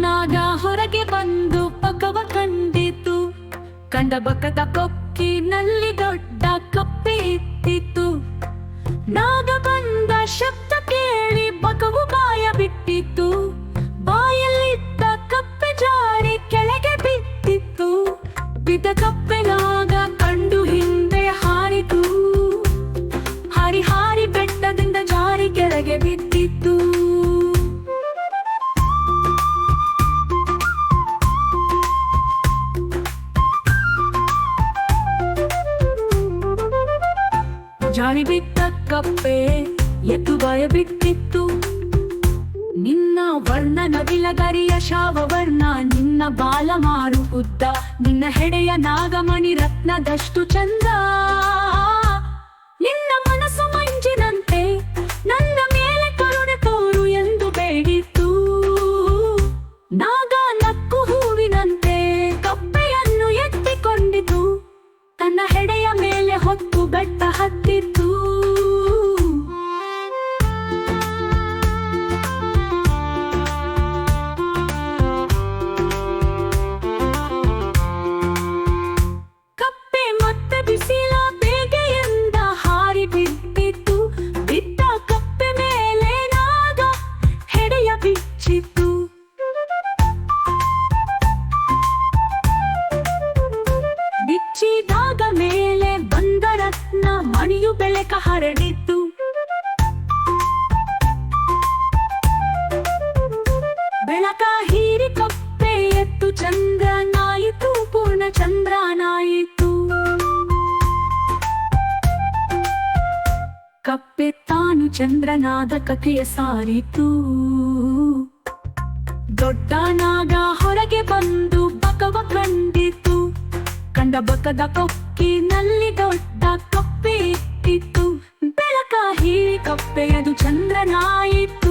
ನಾಗ ಹೊರಗೆ ಬಂದು ಬಕವ ಕಂಡಿತು. ಕಂಡ ಬಕದ ಕೊಕ್ಕಿನಲ್ಲಿ ದೊಡ್ಡ ಕಪ್ಪೆ ಇತ್ತಿತ್ತು. ನಾಗ ಬಂದ ಶಬ್ದ ಕೇಳಿ ಬಕವು ಬಾಯ ಬಿಟ್ಟಿತ್ತು. ಬಾಯಲ್ಲಿದ್ದ ಕಪ್ಪೆ ಜಾರಿ ಕೆಳಗೆ ಬಿದ್ದಿತ್ತು. ಬಿದ್ದ ಕಪ್ಪೆ ನಾಗ ಕಂಡು ಹಿಂದೆ ಹಾರಿತು. ಹಾರಿ ಹಾರಿ ಬೆಟ್ಟದಿಂದ ಜಾರಿ ಕೆಳಗೆ ಬಿದ್ದಿತ್ತು. ಜಾರಿ ಬಿದ್ದ ಕಪ್ಪೆ ಎದ್ದು ಬಾಯ ಬಿಟ್ಟಿತ್ತು. ನಿನ್ನ ವರ್ಣ ನವಿಲಗರಿಯ ಶಾವವರ್ಣ, ನಿನ್ನ ಬಾಲ ಮಾರು ಉದ್ದ, ನಿನ್ನ ಹೆಡೆಯ ನಾಗಮಣಿ ರತ್ನದಷ್ಟು ಚಂದ. ನಿನ್ನ ಮನಸ್ಸು ಮಂಜಿನಂತೆ, ನನ್ನ ಮೇಲೆ ಕರುಣೆ ತೋರು ಎಂದು ಬೇಡಿತು. ನಾಗ ನಕ್ಕು ಹೂವಿನಂತೆ ಕಪ್ಪೆಯನ್ನು ಎತ್ತಿಕೊಂಡಿತು. ತನ್ನ ಹೆಡೆಯ ಮೇಲೆ ಹೊತ್ತು ಬೆಟ್ಟ ಹತ್ತಿತ್ತು. ಕಪ್ಪೆ ಮತ್ತೆ ಬಿಸಿಲ ಬೇಗೆಯಿಂದ ಹಾರಿ ಬಿದ್ದಿತ್ತು. ಬಿದ್ದ ಕಪ್ಪೆ ಮೇಲೆ ನಾಗ ಹೆಡೆಯ ಬಿಚ್ಚಿತ್ತು. ಬಿಚ್ಚಿದಾಗ ಮೇಲೆ ಬಂದ ರತ್ನ ಮಣಿಯು ಬೆಳಕ ಹರಡಿತ್ತು. ಬೆಳಕ ಹೀರಿ ಕಪ್ಪೆ ಎತ್ತು ಚಂದ್ರನಾಯಿತು, ಪೂರ್ಣ ಚಂದ್ರನಾಯಿತು. ಕಪ್ಪೆ ತಾನು ಚಂದ್ರನಾದ ಕಥೆಯ ಸಾರಿತು. ದೊಡ್ಡ ನಾಗ ಹೊರಗೆ ಬಂದು ಬಕವ ಕಂಡಿತು. ಕಂಡ ಬಕದ ಕೊಕ್ಕಿನಲ್ಲಿ ದೊಡ್ಡ ಕಪ್ಪೆ ಇತ್ತಿತ್ತು. ಬೆಳಕ ಹೀರಿ ಕಪ್ಪೆಯದು ಚಂದ್ರನಾಯಿತು.